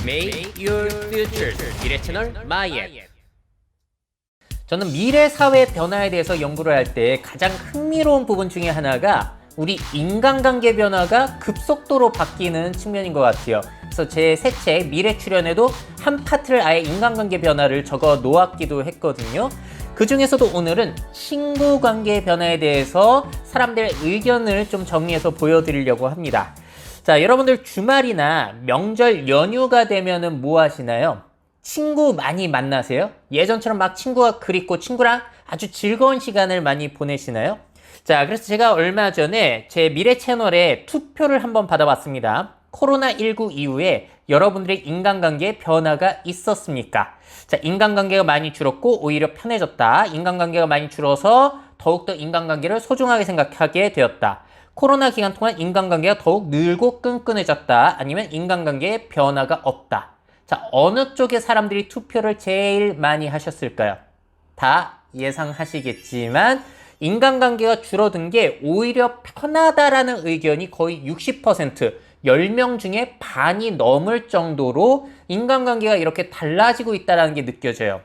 Make your future. 미래 채널 마이앤. 저는 미래 사회 변화에 대해서 연구를 할 때 가장 흥미로운 부분 중에 하나가 우리 인간관계 변화가 급속도로 바뀌는 측면인 것 같아요. 그래서 제 새 책 미래 출연에도 한 파트를 아예 인간관계 변화를 적어 놓았기도 했거든요. 그 중에서도 오늘은 친구 관계 변화에 대해서 사람들의 의견을 좀 정리해서 보여드리려고 합니다. 자, 여러분들 주말이나 명절 연휴가 되면은 뭐 하시나요? 친구 많이 만나세요? 예전처럼 막 친구가 그립고 친구랑 아주 즐거운 시간을 많이 보내시나요? 자, 그래서 제가 얼마 전에 제 미래 채널에 투표를 한번 받아봤습니다. 코로나19 이후에 여러분들의 인간관계에 변화가 있었습니까? 자, 인간관계가 많이 줄었고 오히려 편해졌다. 인간관계가 많이 줄어서 더욱더 인간관계를 소중하게 생각하게 되었다. 코로나 기간 동안 인간관계가 더욱 늘고 끈끈해졌다. 아니면 인간관계에 변화가 없다. 자, 어느 쪽에 사람들이 투표를 제일 많이 하셨을까요? 다 예상하시겠지만 인간관계가 줄어든 게 오히려 편하다라는 의견이 거의 60%, 10명 중에 반이 넘을 정도로 인간관계가 이렇게 달라지고 있다는 게 느껴져요.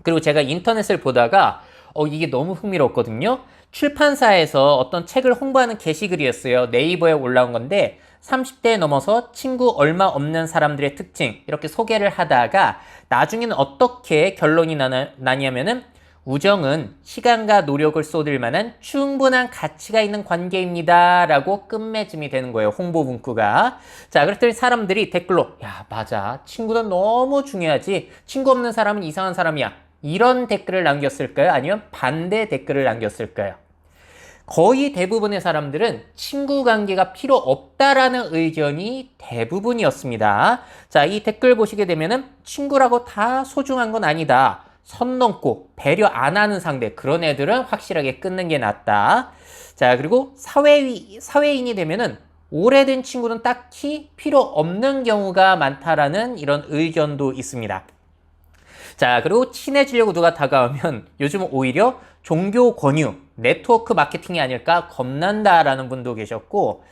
그리고 제가 인터넷을 보다가 이게 너무 흥미롭거든요. 출판사에서 어떤 책을 홍보하는 게시글이었어요. 네이버에 올라온 건데 30대 넘어서 친구 얼마 없는 사람들의 특징 이렇게 소개를 하다가 나중에는 어떻게 결론이 나냐면은 우정은 시간과 노력을 쏟을 만한 충분한 가치가 있는 관계입니다 라고 끝맺음이 되는 거예요. 홍보 문구가. 자, 그랬더니 사람들이 댓글로 야, 맞아. 친구는 너무 중요하지. 친구 없는 사람은 이상한 사람이야. 이런 댓글을 남겼을까요? 아니면 반대 댓글을 남겼을까요? 거의 대부분의 사람들은 친구 관계가 필요 없다라는 의견이 대부분이었습니다. 자, 이 댓글 보시게 되면은 친구라고 다 소중한 건 아니다. 선 넘고 배려 안 하는 상대, 그런 애들은 확실하게 끊는 게 낫다. 자, 그리고 사회인이 되면은 오래된 친구는 딱히 필요 없는 경우가 많다라는 이런 의견도 있습니다. 자, 그리고 친해지려고 누가 다가오면 요즘은 오히려 종교 권유, 네트워크 마케팅이 아닐까 겁난다라는 분도 계셨고,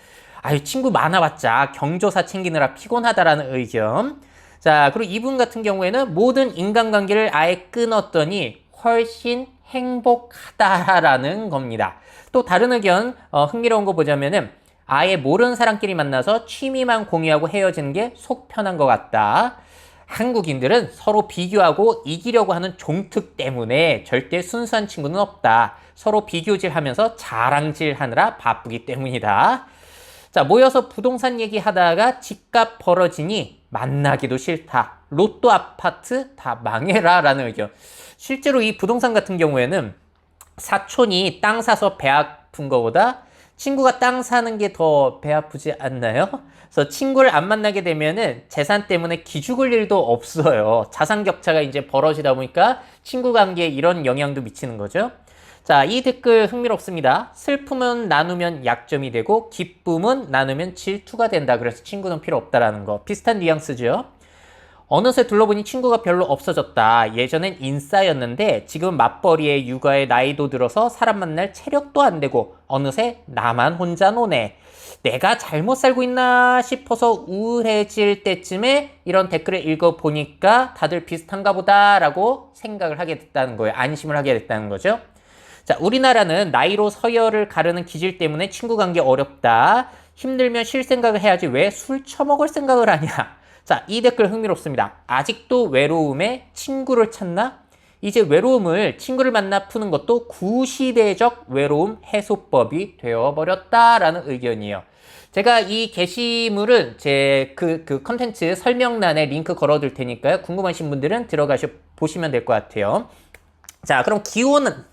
아유, 친구 많아봤자 경조사 챙기느라 피곤하다라는 의견. 자, 그리고 이분 같은 경우에는 모든 인간관계를 아예 끊었더니 훨씬 행복하다라는 겁니다. 또 다른 의견, 흥미로운 거 보자면은 아예 모르는 사람끼리 만나서 취미만 공유하고 헤어지는 게 속 편한 것 같다. 한국인들은 서로 비교하고 이기려고 하는 종특 때문에 절대 순수한 친구는 없다. 서로 비교질하면서 자랑질하느라 바쁘기 때문이다. 자, 모여서 부동산 얘기하다가 집값 벌어지니 만나기도 싫다. 로또 아파트 다 망해라 라는 의견. 실제로 이 부동산 같은 경우에는 사촌이 땅 사서 배 아픈 거보다 친구가 땅 사는 게 더 배 아프지 않나요? 그래서 친구를 안 만나게 되면은 재산 때문에 기죽을 일도 없어요. 자산 격차가 이제 벌어지다 보니까 친구 관계에 이런 영향도 미치는 거죠. 자, 이 댓글 흥미롭습니다. 슬픔은 나누면 약점이 되고 기쁨은 나누면 질투가 된다. 그래서 친구는 필요 없다라는 거. 비슷한 뉘앙스죠. 어느새 둘러보니 친구가 별로 없어졌다. 예전엔 인싸였는데 지금 맞벌이에 육아에 나이도 들어서 사람 만날 체력도 안 되고 어느새 나만 혼자 노네. 내가 잘못 살고 있나 싶어서 우울해질 때쯤에 이런 댓글을 읽어보니까 다들 비슷한가 보다라고 생각을 하게 됐다는 거예요. 안심을 하게 됐다는 거죠. 자, 우리나라는 나이로 서열을 가르는 기질 때문에 친구 관계 어렵다. 힘들면 쉴 생각을 해야지 왜 술 처먹을 생각을 하냐. 자, 이 댓글 흥미롭습니다. 아직도 외로움에 친구를 찾나? 이제 외로움을 친구를 만나 푸는 것도 구시대적 외로움 해소법이 되어버렸다라는 의견이에요. 제가 이 게시물은 제 컨텐츠 설명란에 링크 걸어둘 테니까요. 궁금하신 분들은 들어가셔 보시면 될 것 같아요. 자, 그럼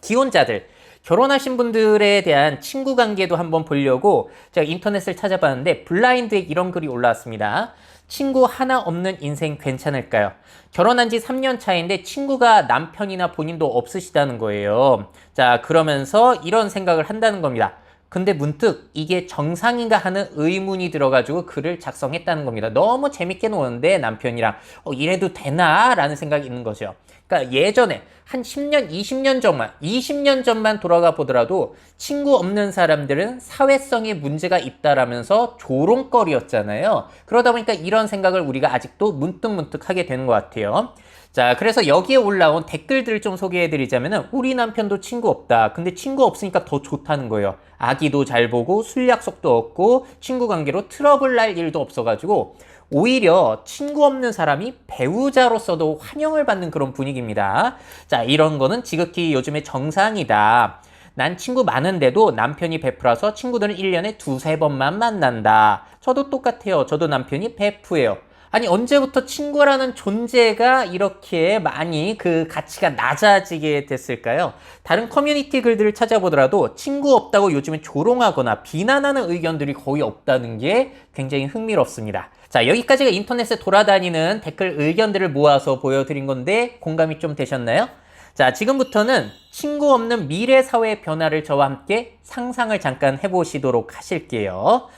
기혼자들, 결혼하신 분들에 대한 친구 관계도 한번 보려고 제가 인터넷을 찾아봤는데 블라인드에 이런 글이 올라왔습니다. 친구 하나 없는 인생 괜찮을까요? 결혼한 지 3년 차인데 친구가 남편이나 본인도 없으시다는 거예요. 자, 그러면서 이런 생각을 한다는 겁니다. 근데 문득 이게 정상인가 하는 의문이 들어가지고 글을 작성했다는 겁니다. 너무 재밌게 노는데 남편이랑 이래도 되나? 라는 생각이 있는 거죠. 그러니까 예전에 한 10년, 20년 전만 돌아가 보더라도 친구 없는 사람들은 사회성에 문제가 있다라면서 조롱거리였잖아요. 그러다 보니까 이런 생각을 우리가 아직도 문득문득 하게 되는 것 같아요. 자, 그래서 여기에 올라온 댓글들을 좀 소개해드리자면은 우리 남편도 친구 없다. 근데 친구 없으니까 더 좋다는 거예요. 아기도 잘 보고 술 약속도 없고 친구 관계로 트러블 날 일도 없어가지고 오히려 친구 없는 사람이 배우자로서도 환영을 받는 그런 분위기입니다. 자, 이런 거는 지극히 요즘의 정상이다. 난 친구 많은데도 남편이 베프라서 친구들은 1년에 두세 번만 만난다. 저도 똑같아요. 저도 남편이 베프예요. 아니, 언제부터 친구라는 존재가 이렇게 많이 그 가치가 낮아지게 됐을까요? 다른 커뮤니티 글들을 찾아보더라도 친구 없다고 요즘에 조롱하거나 비난하는 의견들이 거의 없다는 게 굉장히 흥미롭습니다. 자, 여기까지가 인터넷에 돌아다니는 댓글 의견들을 모아서 보여드린 건데 공감이 좀 되셨나요? 자, 지금부터는 친구 없는 미래 사회의 변화를 저와 함께 상상을 잠깐 해보시도록 하실게요.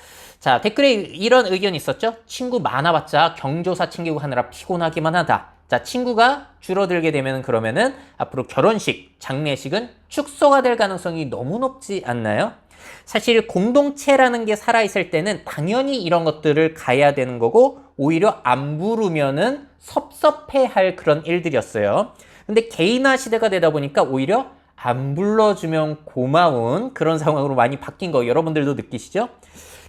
자, 댓글에 이런 의견이 있었죠? 친구 많아봤자 경조사 챙기고 하느라 피곤하기만 하다. 자, 친구가 줄어들게 되면 그러면은 앞으로 결혼식, 장례식은 축소가 될 가능성이 너무 높지 않나요? 사실 공동체라는 게 살아있을 때는 당연히 이런 것들을 가야 되는 거고 오히려 안 부르면은 섭섭해할 그런 일들이었어요. 근데 개인화 시대가 되다 보니까 오히려 안 불러주면 고마운 그런 상황으로 많이 바뀐 거 여러분들도 느끼시죠?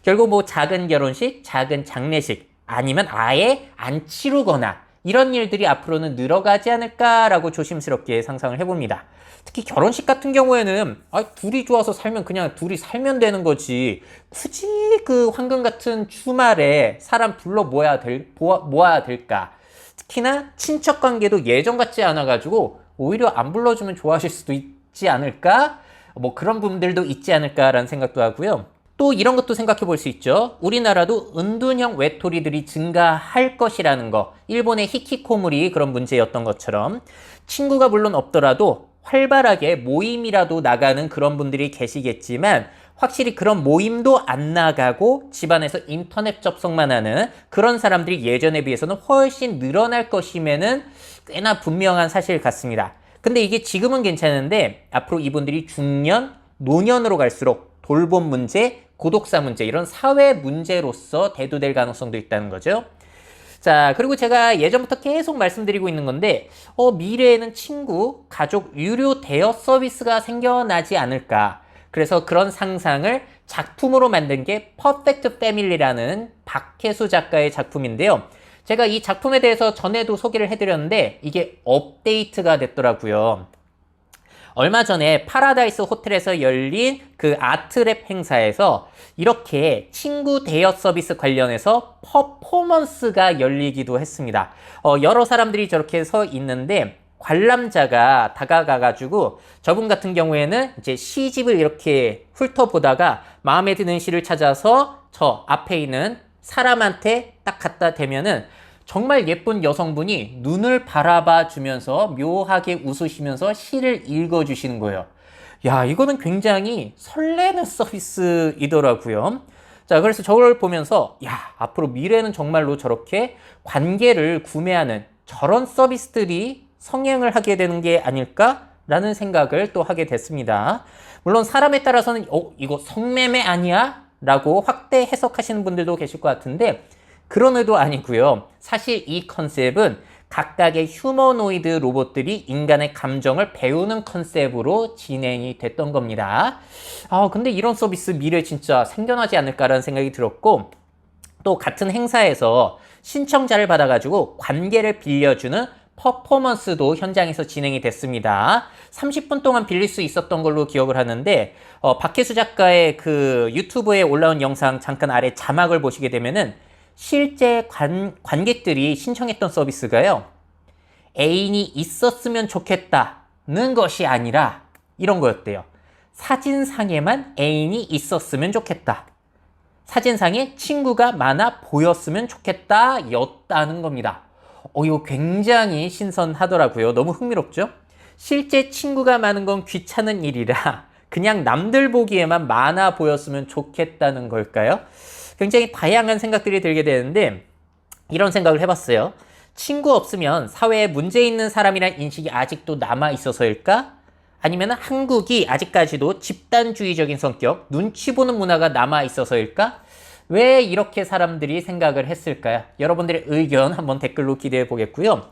결국 뭐 작은 결혼식, 작은 장례식 아니면 아예 안 치르거나 이런 일들이 앞으로는 늘어가지 않을까라고 조심스럽게 상상을 해봅니다. 특히 결혼식 같은 경우에는 둘이 좋아서 살면 그냥 둘이 살면 되는 거지 굳이 그 황금 같은 주말에 사람 불러 모아야 될까? 특히나 친척 관계도 예전 같지 않아가지고 오히려 안 불러주면 좋아하실 수도 있지 않을까? 뭐 그런 분들도 있지 않을까라는 생각도 하고요. 또 이런 것도 생각해 볼 수 있죠. 우리나라도 은둔형 외톨이들이 증가할 것이라는 거. 일본의 히키코모리 그런 문제였던 것처럼 친구가 물론 없더라도 활발하게 모임이라도 나가는 그런 분들이 계시겠지만 확실히 그런 모임도 안 나가고 집안에서 인터넷 접속만 하는 그런 사람들이 예전에 비해서는 훨씬 늘어날 것임에는 꽤나 분명한 사실 같습니다. 근데 이게 지금은 괜찮은데 앞으로 이분들이 중년, 노년으로 갈수록 돌봄 문제, 고독사 문제 이런 사회 문제로서 대두될 가능성도 있다는 거죠. 자, 그리고 제가 예전부터 계속 말씀드리고 있는 건데 미래에는 친구, 가족, 유료 대여 서비스가 생겨나지 않을까. 그래서 그런 상상을 작품으로 만든 게 퍼펙트 패밀리라는 박혜수 작가의 작품인데요. 제가 이 작품에 대해서 전에도 소개를 해드렸는데 이게 업데이트가 됐더라고요. 얼마 전에 파라다이스 호텔에서 열린 그 아트랩 행사에서 이렇게 친구 대여 서비스 관련해서 퍼포먼스가 열리기도 했습니다. 여러 사람들이 저렇게 서 있는데 관람자가 다가가가지고 저분 같은 경우에는 이제 시집을 이렇게 훑어보다가 마음에 드는 시를 찾아서 저 앞에 있는 사람한테 딱 갖다 대면은 정말 예쁜 여성분이 눈을 바라봐 주면서 묘하게 웃으시면서 시를 읽어주시는 거예요. 야, 이거는 굉장히 설레는 서비스이더라고요. 자, 그래서 저걸 보면서 앞으로 미래는 정말로 저렇게 관계를 구매하는 저런 서비스들이 성행을 하게 되는 게 아닐까라는 생각을 또 하게 됐습니다. 물론 사람에 따라서는 이거 성매매 아니야? 라고 확대 해석하시는 분들도 계실 것 같은데 그런 의도 아니고요. 사실 이 컨셉은 각각의 휴머노이드 로봇들이 인간의 감정을 배우는 컨셉으로 진행이 됐던 겁니다. 근데 이런 서비스 미래에 진짜 생겨나지 않을까라는 생각이 들었고 또 같은 행사에서 신청자를 받아가지고 관계를 빌려주는 퍼포먼스도 현장에서 진행이 됐습니다. 30분 동안 빌릴 수 있었던 걸로 기억을 하는데 박혜수 작가의 그 유튜브에 올라온 영상 잠깐 아래 자막을 보시게 되면은 실제 관객들이 신청했던 서비스가요. 애인이 있었으면 좋겠다는 것이 아니라 이런 거였대요. 사진상에만 애인이 있었으면 좋겠다. 사진상에 친구가 많아 보였으면 좋겠다 였다는 겁니다. 이거 굉장히 신선하더라고요. 너무 흥미롭죠? 실제 친구가 많은 건 귀찮은 일이라 그냥 남들 보기에만 많아 보였으면 좋겠다는 걸까요? 굉장히 다양한 생각들이 들게 되는데 이런 생각을 해봤어요. 친구 없으면 사회에 문제 있는 사람이란 인식이 아직도 남아 있어서일까? 아니면 한국이 아직까지도 집단주의적인 성격, 눈치 보는 문화가 남아 있어서일까? 왜 이렇게 사람들이 생각을 했을까요? 여러분들의 의견 한번 댓글로 기대해 보겠고요.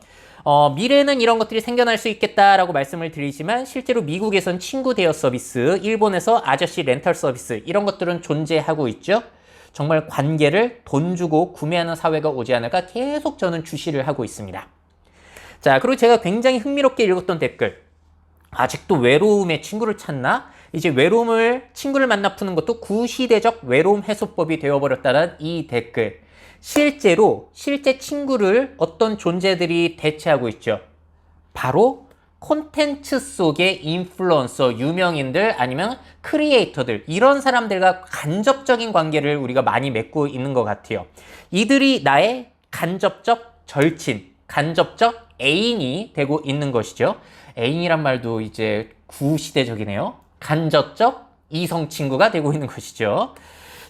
미래는 이런 것들이 생겨날 수 있겠다라고 말씀을 드리지만 실제로 미국에선 친구 대여 서비스, 일본에서 아저씨 렌탈 서비스 이런 것들은 존재하고 있죠. 정말 관계를 돈 주고 구매하는 사회가 오지 않을까 계속 저는 주시를 하고 있습니다. 자, 그리고 제가 굉장히 흥미롭게 읽었던 댓글. 아직도 외로움에 친구를 찾나? 이제 친구를 만나 푸는 것도 구시대적 외로움 해소법이 되어버렸다는 이 댓글. 실제 친구를 어떤 존재들이 대체하고 있죠. 바로 콘텐츠 속의 인플루언서, 유명인들 아니면 크리에이터들 이런 사람들과 간접적인 관계를 우리가 많이 맺고 있는 것 같아요. 이들이 나의 간접적 절친, 간접적 애인이 되고 있는 것이죠. 애인이란 말도 이제 구시대적이네요. 간접적 이성 친구가 되고 있는 것이죠.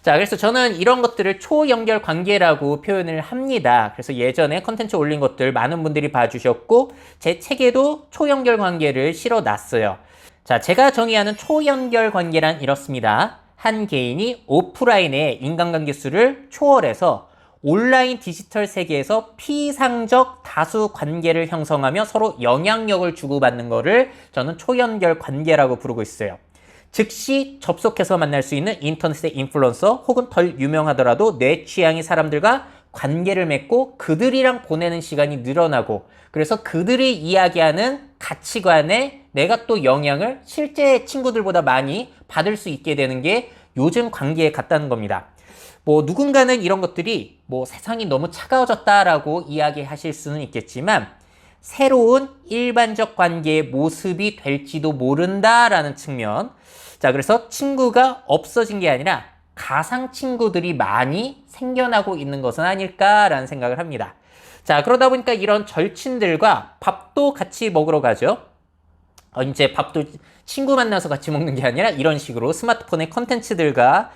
자, 그래서 저는 이런 것들을 초연결 관계라고 표현을 합니다. 그래서 예전에 컨텐츠 올린 것들 많은 분들이 봐주셨고 제 책에도 초연결 관계를 실어놨어요. 자, 제가 정의하는 초연결 관계란 이렇습니다. 한 개인이 오프라인의 인간관계 수를 초월해서 온라인 디지털 세계에서 피상적 다수 관계를 형성하며 서로 영향력을 주고받는 거를 저는 초연결 관계라고 부르고 있어요. 즉시 접속해서 만날 수 있는 인터넷의 인플루언서 혹은 덜 유명하더라도 내 취향의 사람들과 관계를 맺고 그들이랑 보내는 시간이 늘어나고 그래서 그들이 이야기하는 가치관에 내가 또 영향을 실제 친구들보다 많이 받을 수 있게 되는 게 요즘 관계에 같다는 겁니다. 누군가는 이런 것들이 세상이 너무 차가워졌다라고 이야기하실 수는 있겠지만 새로운 일반적 관계의 모습이 될지도 모른다라는 측면. 자, 그래서 친구가 없어진 게 아니라 가상 친구들이 많이 생겨나고 있는 것은 아닐까라는 생각을 합니다. 자, 그러다 보니까 이런 절친들과 밥도 같이 먹으러 가죠. 이제 밥도 친구 만나서 같이 먹는 게 아니라 이런 식으로 스마트폰의 컨텐츠들과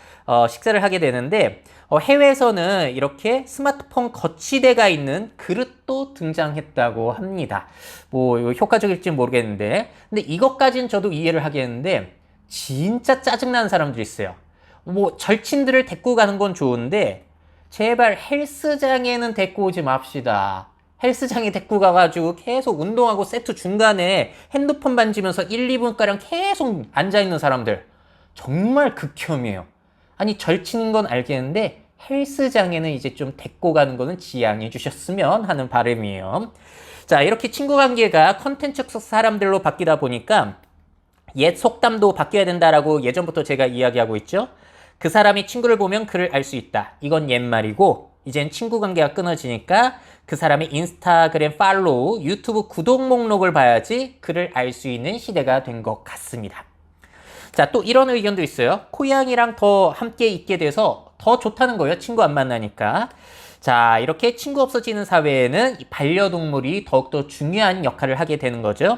식사를 하게 되는데 해외에서는 이렇게 스마트폰 거치대가 있는 그릇도 등장했다고 합니다. 이거 효과적일지는 모르겠는데 근데 이것까지는 저도 이해를 하겠는데 진짜 짜증나는 사람들이 있어요. 절친들을 데리고 가는 건 좋은데 제발 헬스장에는 데리고 오지 맙시다. 헬스장에 데리고 가가지고 계속 운동하고 세트 중간에 핸드폰 만지면서 1, 2분가량 계속 앉아있는 사람들 정말 극혐이에요. 아니 절친인 건 알겠는데 헬스장에는 이제 좀 데리고 가는 거는 지양해 주셨으면 하는 바람이에요. 자, 이렇게 친구 관계가 컨텐츠 속 사람들로 바뀌다 보니까 옛 속담도 바뀌어야 된다라고 예전부터 제가 이야기하고 있죠. 그 사람이 친구를 보면 그를 알 수 있다. 이건 옛말이고 이젠 친구 관계가 끊어지니까 그 사람의 인스타그램 팔로우, 유튜브 구독 목록을 봐야지 그를 알 수 있는 시대가 된 것 같습니다. 자, 또 이런 의견도 있어요. 고양이랑 더 함께 있게 돼서 더 좋다는 거예요. 친구 안 만나니까. 자, 이렇게 친구 없어지는 사회에는 반려동물이 더욱더 중요한 역할을 하게 되는 거죠.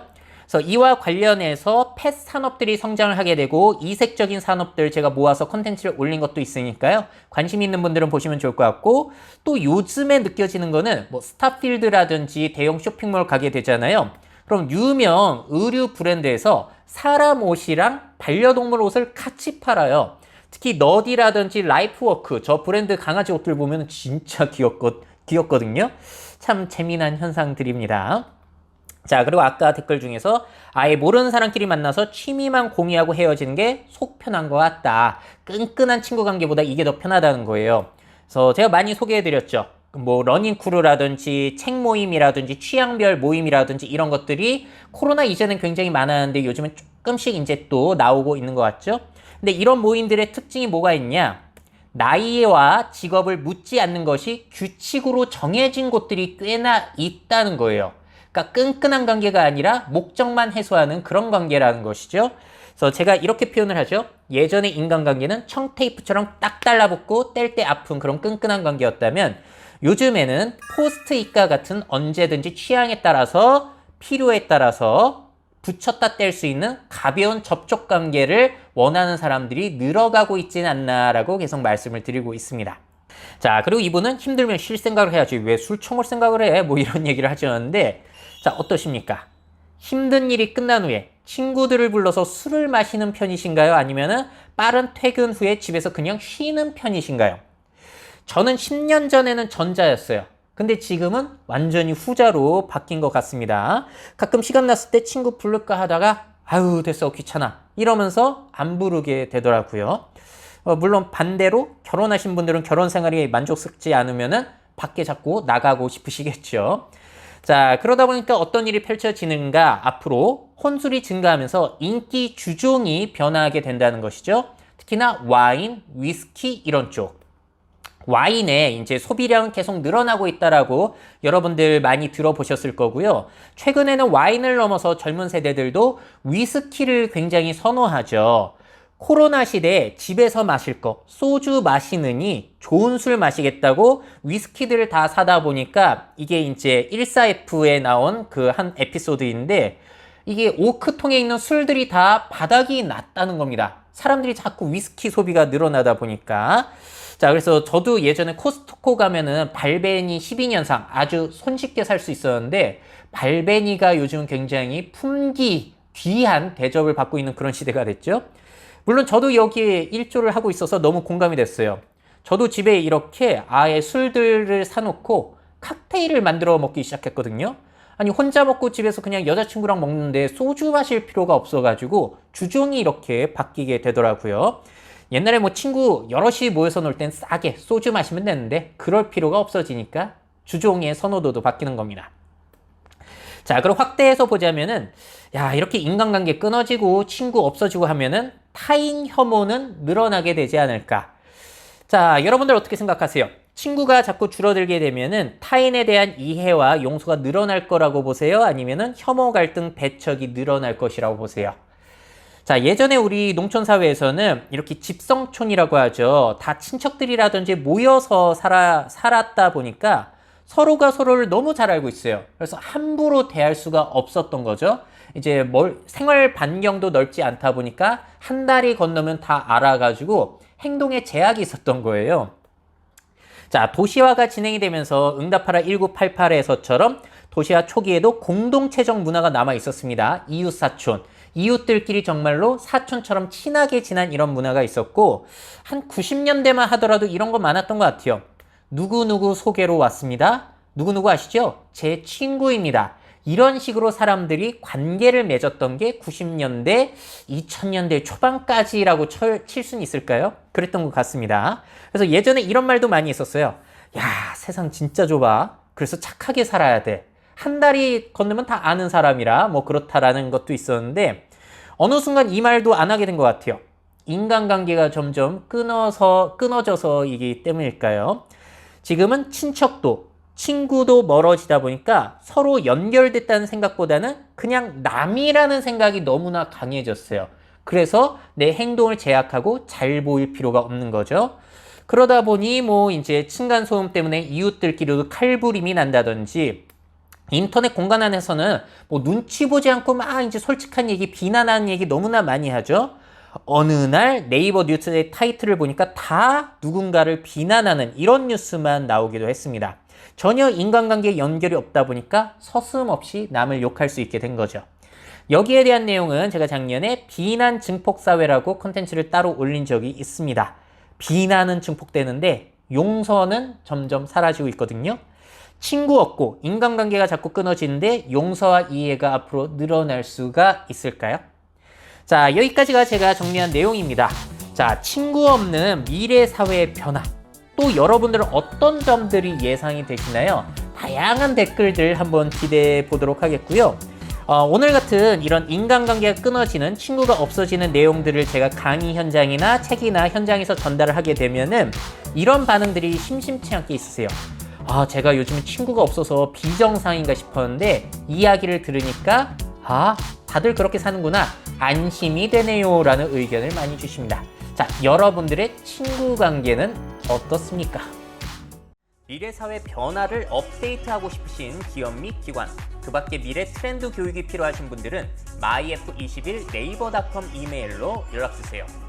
그래서 이와 관련해서 펫 산업들이 성장을 하게 되고 이색적인 산업들 제가 모아서 컨텐츠를 올린 것도 있으니까요. 관심 있는 분들은 보시면 좋을 것 같고 또 요즘에 느껴지는 거는 스타필드라든지 대형 쇼핑몰 가게 되잖아요. 그럼 유명 의류 브랜드에서 사람 옷이랑 반려동물 옷을 같이 팔아요. 특히 너디라든지 라이프워크 저 브랜드 강아지 옷들 보면 진짜 귀엽거든요. 참 재미난 현상들입니다. 자, 그리고 아까 댓글 중에서 아예 모르는 사람끼리 만나서 취미만 공유하고 헤어지는 게 속 편한 것 같다. 끈끈한 친구 관계보다 이게 더 편하다는 거예요. 그래서 제가 많이 소개해드렸죠. 러닝크루라든지 책 모임이라든지 취향별 모임이라든지 이런 것들이 코로나 이전엔 굉장히 많았는데 요즘은 조금씩 이제 또 나오고 있는 것 같죠. 근데 이런 모임들의 특징이 뭐가 있냐? 나이와 직업을 묻지 않는 것이 규칙으로 정해진 곳들이 꽤나 있다는 거예요. 그러니까 끈끈한 관계가 아니라 목적만 해소하는 그런 관계라는 것이죠. 그래서 제가 이렇게 표현을 하죠. 예전의 인간관계는 청테이프처럼 딱 달라붙고 뗄 때 아픈 그런 끈끈한 관계였다면 요즘에는 포스트잇과 같은 언제든지 취향에 따라서 필요에 따라서 붙였다 뗄 수 있는 가벼운 접촉 관계를 원하는 사람들이 늘어가고 있지는 않나라고 계속 말씀을 드리고 있습니다. 자, 그리고 이분은 힘들면 쉴 생각을 해야지 왜 술 처먹을 생각을 해? 뭐 이런 얘기를 하셨는데, 자, 어떠십니까? 힘든 일이 끝난 후에 친구들을 불러서 술을 마시는 편이신가요? 아니면은 빠른 퇴근 후에 집에서 그냥 쉬는 편이신가요? 저는 10년 전에는 전자였어요. 근데 지금은 완전히 후자로 바뀐 것 같습니다. 가끔 시간 났을 때 친구 부를까 하다가 아유 됐어 귀찮아 이러면서 안 부르게 되더라고요. 물론 반대로 결혼하신 분들은 결혼 생활이 만족스럽지 않으면은 밖에 자꾸 나가고 싶으시겠죠. 자, 그러다 보니까 어떤 일이 펼쳐지는가, 앞으로 혼술이 증가하면서 인기 주종이 변화하게 된다는 것이죠. 특히나 와인, 위스키 이런 쪽. 와인의 이제 소비량은 계속 늘어나고 있다라고 여러분들 많이 들어보셨을 거고요. 최근에는 와인을 넘어서 젊은 세대들도 위스키를 굉장히 선호하죠. 코로나 시대에 집에서 마실 거, 소주 마시느니 좋은 술 마시겠다고 위스키들을 다 사다 보니까 이게 이제 14F에 나온 그 한 에피소드인데 이게 오크통에 있는 술들이 다 바닥이 났다는 겁니다. 사람들이 자꾸 위스키 소비가 늘어나다 보니까. 자, 그래서 저도 예전에 코스트코 가면은 발베니 12년상 아주 손쉽게 살 수 있었는데 발베니가 요즘 굉장히 품귀, 귀한 대접을 받고 있는 그런 시대가 됐죠. 물론 저도 여기에 일조를 하고 있어서 너무 공감이 됐어요. 저도 집에 이렇게 아예 술들을 사놓고 칵테일을 만들어 먹기 시작했거든요. 아니 혼자 먹고 집에서 그냥 여자친구랑 먹는데 소주 마실 필요가 없어가지고 주종이 이렇게 바뀌게 되더라고요. 옛날에 뭐 친구 여럿이 모여서 놀 땐 싸게 소주 마시면 되는데 그럴 필요가 없어지니까 주종의 선호도도 바뀌는 겁니다. 자, 그럼 확대해서 보자면은 야, 이렇게 인간관계 끊어지고 친구 없어지고 하면은 타인 혐오는 늘어나게 되지 않을까? 자, 여러분들 어떻게 생각하세요? 친구가 자꾸 줄어들게 되면은 타인에 대한 이해와 용서가 늘어날 거라고 보세요? 아니면은 혐오, 갈등, 배척이 늘어날 것이라고 보세요? 자, 예전에 우리 농촌 사회에서는 이렇게 집성촌이라고 하죠. 다 친척들이라든지 모여서 살았다 보니까 서로가 서로를 너무 잘 알고 있어요. 그래서 함부로 대할 수가 없었던 거죠. 이제 생활 반경도 넓지 않다 보니까 한 달이 건너면 다 알아가지고 행동에 제약이 있었던 거예요. 자, 도시화가 진행이 되면서 응답하라 1988에서처럼 도시화 초기에도 공동체적 문화가 남아 있었습니다. 이웃사촌. 이웃들끼리 정말로 사촌처럼 친하게 지난 이런 문화가 있었고 한 90년대만 하더라도 이런 거 많았던 것 같아요. 누구누구 소개로 왔습니다. 누구누구 아시죠? 제 친구입니다. 이런 식으로 사람들이 관계를 맺었던 게 90년대, 2000년대 초반까지라고 칠 수는 있을까요? 그랬던 것 같습니다. 그래서 예전에 이런 말도 많이 있었어요. 야, 세상 진짜 좁아. 그래서 착하게 살아야 돼. 한 달이 건너면 다 아는 사람이라 뭐 그렇다라는 것도 있었는데 어느 순간 이 말도 안 하게 된 것 같아요. 인간관계가 점점 끊어져서이기 때문일까요? 지금은 친척도 친구도 멀어지다 보니까 서로 연결됐다는 생각보다는 그냥 남이라는 생각이 너무나 강해졌어요. 그래서 내 행동을 제약하고 잘 보일 필요가 없는 거죠. 그러다 보니 뭐 이제 층간소음 때문에 이웃들끼리도 칼부림이 난다든지 인터넷 공간 안에서는 뭐 눈치 보지 않고 막 이제 솔직한 얘기, 비난하는 얘기 너무나 많이 하죠. 어느 날 네이버 뉴스의 타이틀을 보니까 다 누군가를 비난하는 이런 뉴스만 나오기도 했습니다. 전혀 인간관계에 연결이 없다 보니까 서슴없이 남을 욕할 수 있게 된 거죠. 여기에 대한 내용은 제가 작년에 비난 증폭사회라고 콘텐츠를 따로 올린 적이 있습니다. 비난은 증폭되는데 용서는 점점 사라지고 있거든요. 친구 없고 인간관계가 자꾸 끊어지는데 용서와 이해가 앞으로 늘어날 수가 있을까요? 자, 여기까지가 제가 정리한 내용입니다. 자, 친구 없는 미래 사회의 변화. 또 여러분들은 어떤 점들이 예상이 되시나요? 다양한 댓글들 한번 기대해 보도록 하겠고요. 오늘 같은 이런 인간관계가 끊어지는 친구가 없어지는 내용들을 제가 강의 현장이나 책이나 현장에서 전달을 하게 되면은 이런 반응들이 심심치 않게 있으세요. 제가 요즘 친구가 없어서 비정상인가 싶었는데 이야기를 들으니까 다들 그렇게 사는구나, 안심이 되네요 라는 의견을 많이 주십니다. 자, 여러분들의 친구 관계는 어떻습니까? 미래 사회 변화를 업데이트하고 싶으신 기업 및 기관, 그 밖에 미래 트렌드 교육이 필요하신 분들은 myf21 네이버닷컴 이메일로 연락주세요.